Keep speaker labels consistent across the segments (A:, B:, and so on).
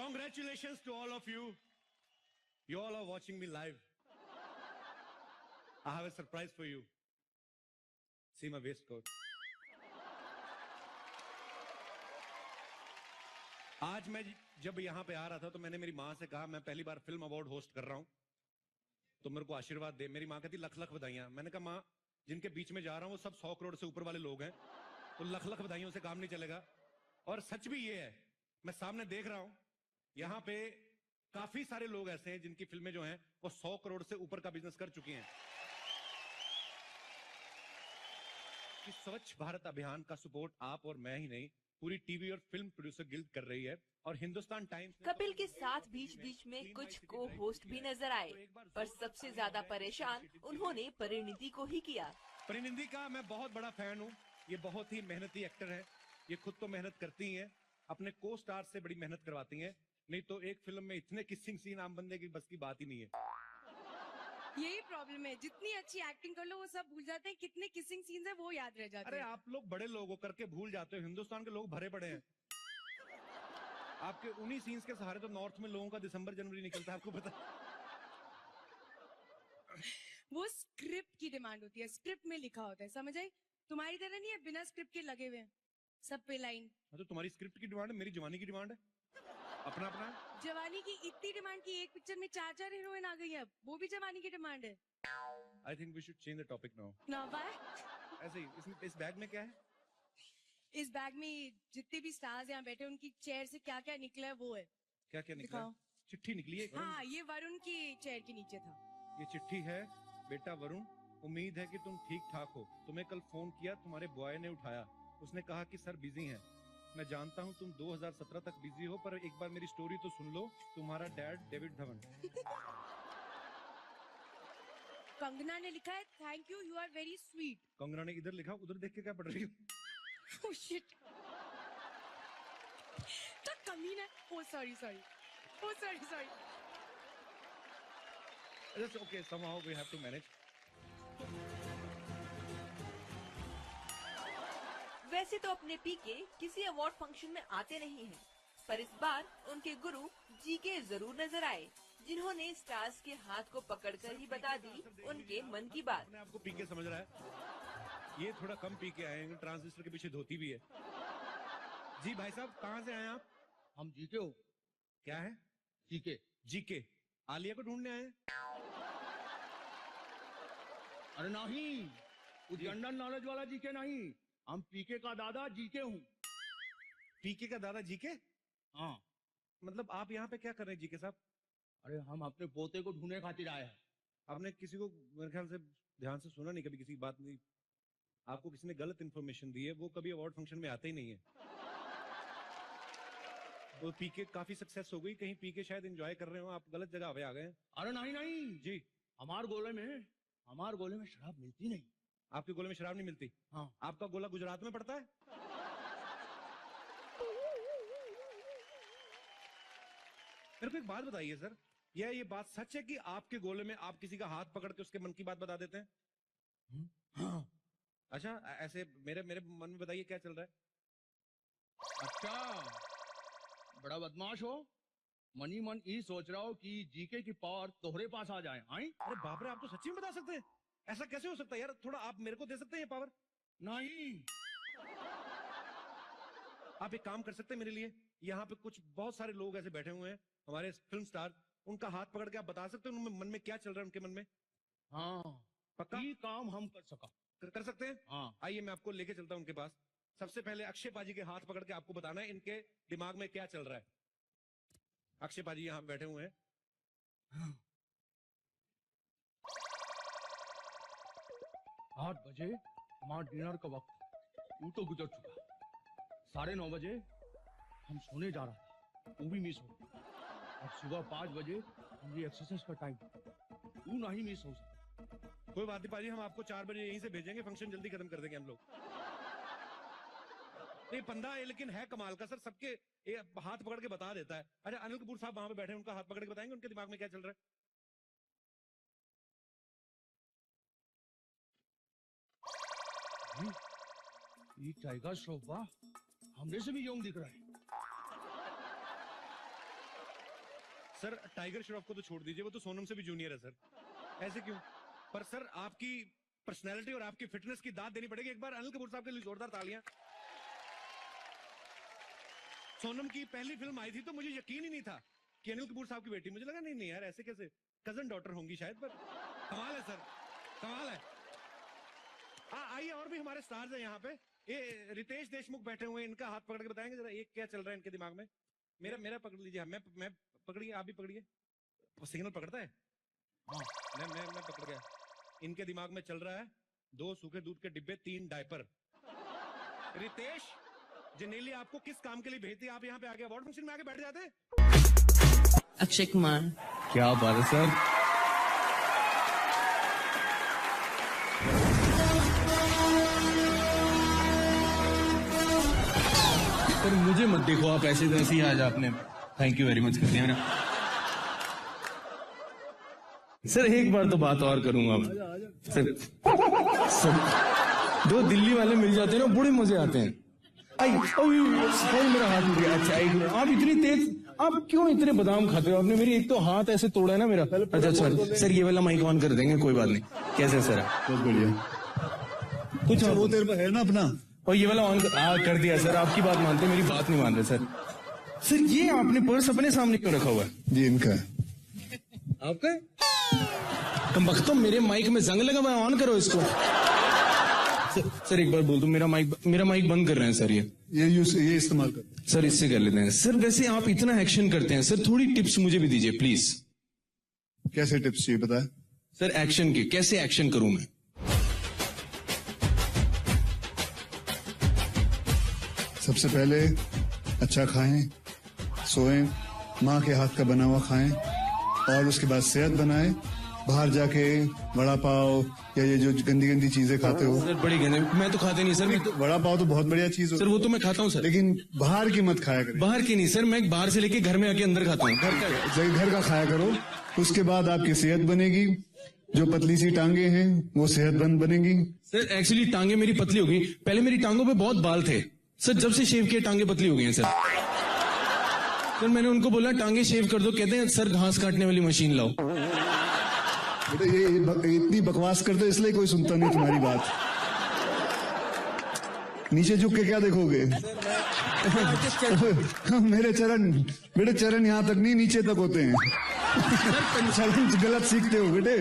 A: Congratulations to all of you. You all are watching me live. I have a surprise for you. See my waistcoat. आज मैं जब यहाँ पे आ रहा था तो मैंने मेरी माँ से कहा मैं पहली बार फिल्म अवार्ड होस्ट कर रहा हूँ, तो मेरे को आशीर्वाद दे। मेरी माँ कहती लख लख बधाइयां। मैंने कहा माँ, जिनके बीच में जा रहा हूँ वो सब 100 करोड़ से ऊपर वाले लोग हैं, तो लख लख बधाइयों से काम नहीं चलेगा। और सच भी ये है, मैं सामने देख रहा हूँ यहाँ पे काफी सारे लोग ऐसे हैं जिनकी फिल्में जो हैं वो 100 करोड़ से ऊपर का बिजनेस कर चुकी हैं। कि स्वच्छ भारत अभियान का सपोर्ट आप और मैं ही नहीं, पूरी टीवी और फिल्म प्रोड्यूसर गिल्ड कर रही है। और हिंदुस्तान टाइम्स
B: कपिल के साथ बीच बीच में कुछ को होस्ट भी नजर आए, पर सबसे ज्यादा परेशान उन्होंने परिणीति को ही किया।
A: परिणीति का मैं बहुत बड़ा फैन हूँ। ये बहुत ही मेहनती एक्टर है। ये खुद तो मेहनत करती ही है, अपने को स्टार से बड़ी मेहनत करवाती हैं। नहीं तो एक फिल्म में इतने किसिंग सीन आम बंदे की बस की बात ही नहीं है।
C: यही प्रॉब्लम है, जितनी अच्छी एक्टिंग कर लो वो सब भूल जाते हैं, कितने किसिंग सीन्स है वो याद रह जाते हैं।
A: अरे आप लोग बड़े लोग हो करके भूल जाते हो, हिंदुस्तान के लोग भरे पड़े हैं। आपके उन्हीं सीन्स के सहारे तो नॉर्थ में लोगों का दिसंबर जनवरी निकलता है, आपको पता।
C: वो स्क्रिप्ट की डिमांड होती है, स्क्रिप्ट में लिखा होता है, समझ आई? तुम्हारी तरह नहीं है बिना स्क्रिप्ट के लगे हुए हैं सब पे लाइन।
A: तो तुम्हारी स्क्रिप्ट की डिमांड है, मेरी जवानी की डिमांड है। अपना अपना
C: जवानी की इतनी डिमांड की एक पिक्चर में 4 हीरोइन आ गई है, वो भी जवानी की डिमांड है।
A: I think we should change the topic now.
C: ना वाह,
A: ऐसे ही इस बैग में क्या है?
C: इस बैग में जितने भी स्टार्स यहाँ बैठे उनकी चेयर से क्या क्या निकला है वो है।
A: क्या क्या निकला? चिट्ठी निकली है।
C: हाँ, ये वरुण की चेयर के नीचे था।
A: ये चिट्ठी है, बेटा वरुण, उम्मीद है कि तुम ठीक ठाक हो। तुम्हें कल फोन किया, तुम्हारे बॉय ने उठाया। उसने कहा कि सर बिजी हैं। मैं जानता हूँ तुम 2017 तक बिजी हो, पर एक बार मेरी स्टोरी तो सुन लो। तुम्हारा डैड डेविड धवन।
C: कंगना ने लिखा है thank you, you are very sweet.
A: Kangana ने इधर लिखा, उधर देख के क्या पढ़ रही हो?
C: Oh shit. तो कमीना। Oh sorry. Oh sorry.
A: That's okay. Somehow we have to manage.
B: वैसे तो अपने पीके किसी अवार्ड फंक्शन में आते नहीं हैं, पर इस बार उनके गुरु जीके जरूर नजर आए, जिन्होंने स्टार्स के हाथ को पकड़कर ही बता दी उनके मन की बात।
A: अपने आपको पीके समझ रहा है, ये थोड़ा कम पीके आए हैं, ट्रांजिस्टर के पीछे धोती भी है। जी भाई साहब, कहाँ से आए आप?
D: हम जीके हो।
A: क्या है?
D: जीके।
A: जीके आलिया को ढूंढने आए?
D: अरे नहीं, वो जनरल नॉलेज वाला जीके नहीं, हम पीके का दादा जीके हूँ।
A: पीके का दादा जीके?
D: हाँ।
A: मतलब आप यहाँ पे क्या कर रहे हैं जीके साहब?
D: अरे हम अपने पोते को ढूंढने खातिर आए हैं।
A: आपने किसी को मेरे ख्याल से ध्यान से सुना नहीं, कभी किसी की बात नहीं, आपको किसी ने गलत इन्फॉर्मेशन दी है। वो कभी अवार्ड फंक्शन में आते ही नहीं है। वो पीके काफी सक्सेस हो गई, कहीं पीके शायद एंजॉय कर रहे हो, आप गलत जगह आ गए हैं।
D: अरे नहीं
A: जी,
D: हमारे गोले में शराब मिलती नहीं।
A: आपके गोले में शराब नहीं मिलती?
D: हाँ।
A: आपका गोला गुजरात में पड़ता है? मेरे को एक बात बताइए सर, ये बात सच है कि आपके गोले में आप किसी का हाथ पकड़ के उसके मन की बात बता देते हैं?
D: हाँ।
A: अच्छा, ऐसे मेरे मन में बताइए क्या चल रहा है?
D: अच्छा, बड़ा बदमाश हो। मनी मन ये सोच रहा हो कि जीके की पावर तोहरे पास आ जाए।
A: अरे बाप रे, आप तो सच्ची में बता सकते हैं? ऐसा कैसे हो सकता है यार? थोड़ा आप मेरे को दे सकते हैं ये पावर?
D: नहीं।
A: आप एक काम कर सकते हैं मेरे लिए? यहाँ पे कुछ बहुत सारे लोग ऐसे बैठे हुए हैं, हमारे फिल्म स्टार, उनका हाथ पकड़ के आप बता सकते हैं उनके मन में क्या चल रहा है? उनके मन में?
D: हाँ,
A: पक्का?
D: ये काम हम कर
A: सकते हैं।
D: हाँ।
A: आइए मैं आपको लेके चलता हूं उनके पास। सबसे पहले अक्षय पाजी के हाथ पकड़ के आपको बताना है इनके दिमाग में क्या चल रहा है। अक्षय पाजी यहाँ बैठे हुए हैं।
D: 8 बजे हमारा डिनर का वक्त वो तो गुजर चुका। 9:30 बजे हम सोने जा रहा था, वो भी मिस हो गया। अब सुबह 5 बजे मेरी एक्सरसाइज का टाइम, वो नहीं मिस हो सकता।
A: कोई बात नहीं पाजी, हम आपको 4 बजे यहीं से भेजेंगे, फंक्शन जल्दी खत्म कर देंगे हम लोग। ये बंदा है लेकिन है कमाल का सर, सबके हाथ पकड़ के बता देता है। अच्छा, अनिल कपूर साहब वहां पे बैठे, उनका हाथ पकड़ के बताएंगे उनके दिमाग में क्या चल रहा है?
D: ये टाइगर श्रॉफ वाह, हमने से भी यंग दिख रहा है।
A: सर टाइगर श्रॉफ को तो छोड़ दीजिए, वो तो सोनम से भी जूनियर है सर, ऐसे क्यों? पर सर आपकी पर्सनैलिटी और आपकी फिटनेस की दाद देनी पड़ेगी। एक बार अनिल कपूर साहब के लिए जोरदार तालियां। सोनम की पहली फिल्म आई थी तो मुझे यकीन ही नहीं था कि अनिल कपूर साहब की बेटी, मुझे लगा नहीं नहीं यार ऐसे कैसे, कजन डॉटर होंगी शायद, पर कमाल है सर, कमाल है। आइए और भी हमारे स्टार्स हैं यहाँ पे। ये रितेश देशमुख बैठे हुए हैं, इनका हाथ पकड़ के बताएंगे जरा ये क्या चल रहा है इनके दिमाग में। मेरा पकड़ लीजिए, मैं पकड़िए, आप भी पकड़िए। सिग्नल पकड़ता है? हाँ, मैं पकड़ गया। इनके दिमाग में चल रहा है 2 सूखे दूध के डिब्बे, 3 डायपर। रितेश जनेली आपको किस काम के लिए भेजती है? आप यहाँ पे आगे अवार्ड फंक्शन में आके बैठ जाते हैं।
E: अक्षय कुमार।
D: क्या बात है सर। सर मुझे मत देखो आप ऐसे तैसे ही, आज आपने थैंक यू वेरी मच कर दिया मेरा। सर एक बार तो बात और करूंगा सर। सर 2 दिल्ली वाले मिल जाते हैं ना, बड़े मजे आते हैं। आई मेरा हाथ उठ गया। अच्छा आप इतनी तेज, आप क्यों इतने बादाम खाते हो? आपने मेरी एक तो हाथ ऐसे तोड़ा है ना मेरा। अच्छा सर ये वाला माइक ऑन कर देंगे, कोई बात नहीं। कैसे सर? बहुत बढ़िया। कुछ वो तेरे पर है ना अपना, और ये वाला ऑन कर दिया सर। आपकी बात मानते, मेरी बात नहीं मान रहे सर। सर ये आपने पर्स अपने सामने क्यों रखा हुआ है?
F: जी इनका है।
D: आपका? कम वक्त मेरे माइक में जंग लगा हुआ है, ऑन करो इसको। सर एक बार बोल दो, मेरा माइक बंद कर रहे हैं सर।
F: ये इस्तेमाल कर
D: सर, इससे कर लेते हैं सर। वैसे आप इतना एक्शन करते हैं सर, थोड़ी टिप्स मुझे भी दीजिए प्लीज।
F: कैसे टिप्स चाहिए बताए?
D: सर एक्शन के, कैसे एक्शन करूं मैं?
F: सबसे पहले अच्छा खाएं, सोएं, माँ के हाथ का बना हुआ खाएं, और उसके बाद सेहत बनाएं। बाहर जाके वड़ा पाव या ये जो गंदी गंदी चीजें खाते हो।
D: सर बड़ी गंदी, मैं तो खाते नहीं सर। मैं तो
F: वड़ा पाव तो बहुत बढ़िया चीज
D: सर, वो तो मैं खाता हूँ सर,
F: लेकिन बाहर की मत खाया करो।
D: बाहर की नहीं सर, मैं बाहर से लेके घर में आके अंदर खाता हूँ।
F: घर का खाया करो, उसके बाद आपकी सेहत बनेगी। जो पतली सी टांगे हैं वो सेहतमंद बनेगी।
D: सर एक्चुअली टांगे मेरी पतली हो गई, पहले मेरी टांगों पे बहुत बाल थे सर, जब से शेव किए टांगे पतली हो गई हैं सर। सर मैंने उनको बोला टांगे शेव कर दो, कहते हैं सर घास काटने वाली मशीन लाओ।
F: बेटा ये इतनी बकवास करते इसलिए कोई सुनता नहीं तुम्हारी बात। नीचे झुक के क्या देखोगे? मेरे चरण यहाँ तक नहीं, नीचे तक होते हैं। चरण गलत सीखते हो बेटे।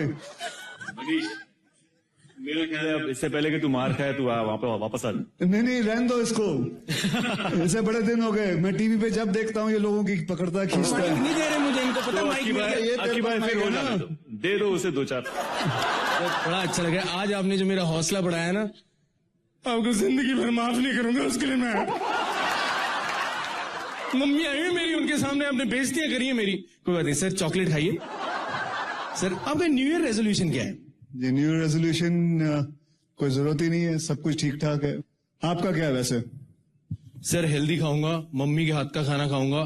G: मेरा ख्याल है अब इससे पहले कि तू मार खाए तू वहां पे वापस आ।
F: नहीं रहने दो इसको। ऐसे बड़े दिन हो गए, मैं टीवी पे जब देखता हूँ ये लोगों की पकड़ता खींचता है।
D: नहीं दे रहे मुझे, इनको पता माइक
G: फिर हो जाना, दे दो उसे 2-4।
D: बड़ा अच्छा लगा आज आपने जो मेरा हौसला बढ़ाया ना, आपको जिंदगी भर माफ नहीं करूंगा उसके लिए मैं। मम्मी आई है मेरी, उनके सामने आपने बेइज्जतियां करी है मेरी। कोई बात नहीं सर, चॉकलेट खाइए। सर आपका न्यू ईयर रेजोल्यूशन क्या है?
F: ये न्यू ईयर रेजोल्यूशन कोई जरूरत ही नहीं है, सब कुछ ठीक ठाक है। आपका क्या है वैसे?
D: सर हेल्दी खाऊंगा, मम्मी के हाथ का खाना खाऊंगा,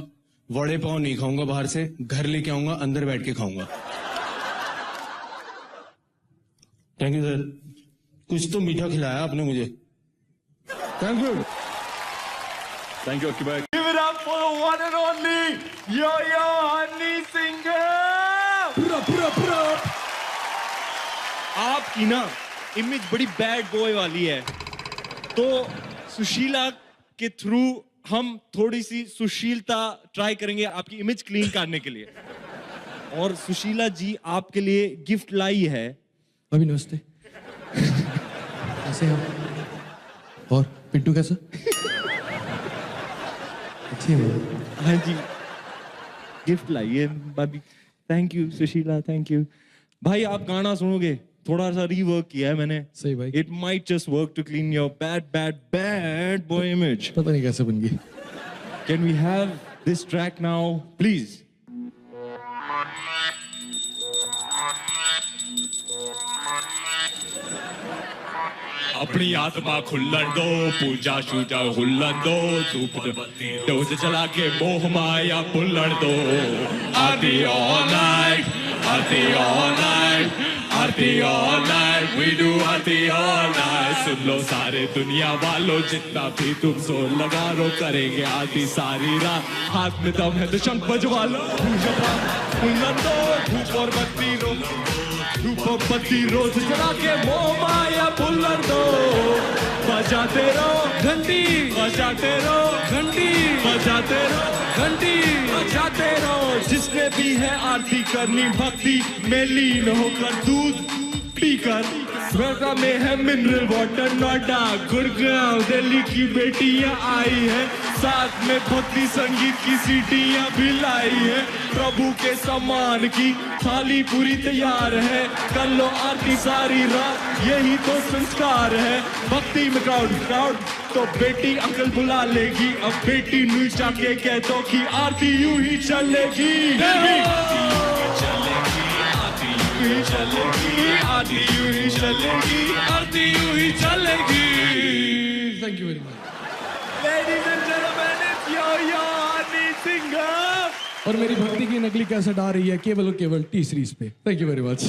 D: वड़े पाव नहीं खाऊंगा बाहर से, घर लेके आऊंगा, अंदर बैठ के खाऊंगा। थैंक यू सर, कुछ तो मीठा खिलाया आपने मुझे। Thank you.
G: Thank you Akki भाई। Give it up for the one and only Yo Honey Singh.
H: आपकी ना इमेज बड़ी बैड बॉय वाली है, तो सुशीला के थ्रू हम थोड़ी सी सुशीलता ट्राई करेंगे आपकी इमेज क्लीन करने के लिए। और सुशीला जी आपके लिए गिफ्ट लाई है।
I: अभी नमस्ते। कैसे हैं? और पिंटू कैसा? अच्छी है।
H: हाँ जी, गिफ्ट लाई है भाभी। Thank you Sushila, thank you. भाई आप गाना सुनोगे, थोड़ा सा रीवर्क किया है मैंने।
I: सही भाई।
H: It might just work to clean your bad boy image.
I: पता नहीं कैसे बन गई।
H: Can we have this track now please?
J: अपनी आत्मा खुल्लन दो, पूजा शूजा हुल्लन दो, धूप डोज चला के मोह माया भुल्लन दो। आधी ऑल नाइट, आधी all night, Aarti all night, we do Aarti all night. सुन लो सारे दुनिया वालों, जितना भी तुम जोर लगा लो, करेंगे आरती सारी रात. हाथ में दम है तो शंख बजवा लो. हुल्लड़ो, धूप और बत्ती रो, धूप और बत्ती रोज जला के मोह माया बुल्लड़ दो. बजाते रहो घंटी, बजाते रहो घंटी, बजाते रहो घंटी, बजाते रहो. जिसने भी है आरती करनी भक्ति में लीन होकर, दूध पीकर. स्वर्गा में है मिनरल वाटर, नोएडा गुड़गांव दिल्ली की बेटियां आई है, साथ में भक्ति संगीत की सीटियां भी लाई है. प्रभु के सम्मान की थाली पूरी तैयार है, कर लो आरती सारी रात, यही तो संस्कार है. भक्ति में क्राउड तो बेटी अंकल बुला लेगी. अब बेटी न्यू जाके कह दो कि आरती यूं ही चलेगी. चलेगी आरती यूं ही चलेगी, आरती यूं ही चलेगी.
I: Thank you very much.
J: Ladies and gentlemen, it's Yo-Yo Honey Singh.
I: और मेरी भक्ति की नकली कैसेट आ रही है केवल और केवल टी सीरीज पे. Thank you very much.